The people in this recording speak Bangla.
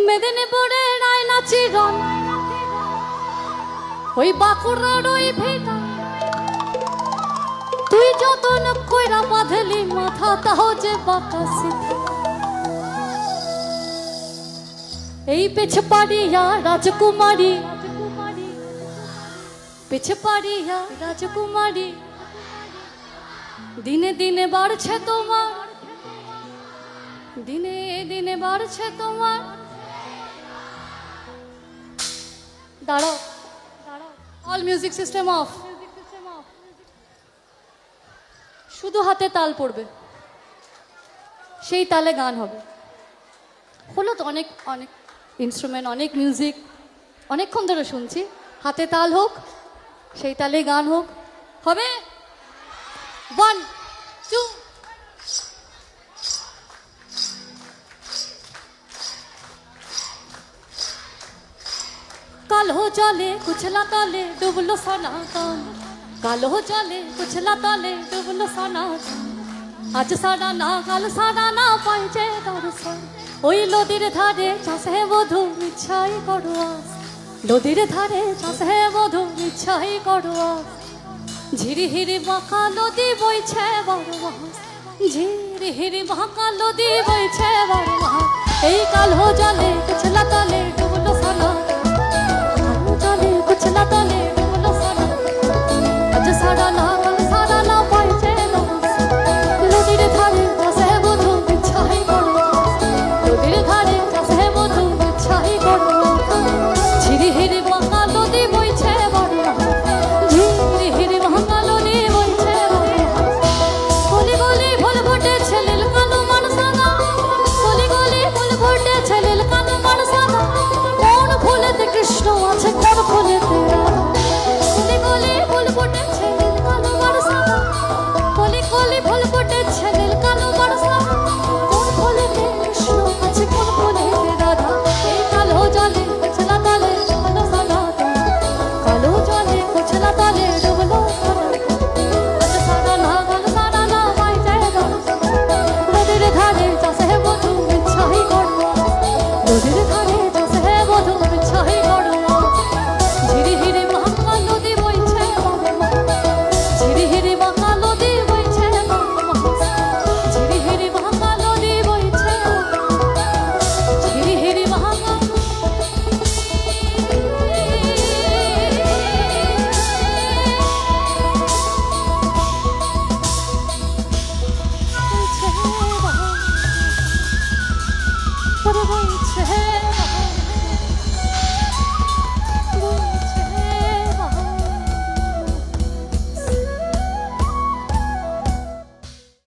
মেদিনীপুরের আয়না চিরন ওই বাঁকুড়ার ওই ভেটা তুই যতন কইরা বাঁধলি মাথা তাও যে বাতাসে এই পেছে পাড়িয়া রাজকুমারী পেছে পাড়িয়া রাজকুমারী দিনে দিনে বাড়ছে তোমার দিনে দিনে বাড়ছে তোমার দাঁড়াও অল মিউজিক সিস্টেম অফ শুধু হাতে তাল পড়বে সেই তালে গান হবে হলো তো অনেক অনেক ইনস্ট্রুমেন্ট অনেক মিউজিক অনেকক্ষণ ধরে শুনছি হাতে তাল হোক সেই তালে গান হোক হবে 1 2 कालो जले कुचला तले डुबलो सनातन कालो जले कुचला तले डुबलो सनातन आज साड़ा ना काल साड़ा ना पाइजे दर्शन ओई नदीर धारे चाषे बधू इच्छाई करुआ नदीर धारे चाषे बधू इच्छाई करुआ झिरी हिरी बाঁকা नदी বইছে বড় মাছ ঝিরি হিরি বাঁকা নদী বইছে বড় মাছ এই কালো জলে কুচলা তলে ডুবলো সনাতন कुचला तले डुबलो सनातन आज साड़ा ना कल साड़ा ना पाइजे नदीर धारे चाষে বধূ ইচ্ছাই করো নদীর ধারে চাষে বধূ ইচ্ছাই করো ঝিরি হিরি বাঁকা নদী বইছে বড় ঝিরি হিরি বাঁকা নদী বইছে বড় গলি গলি ফুল ফুটে ছেলেল কালো মান সাদা গলি গলি ফুল ফুটে ছেলেল কালো মান সাদা কোন ফুলেতে কৃষ্ণ আছে কোন ফুলেতে Did it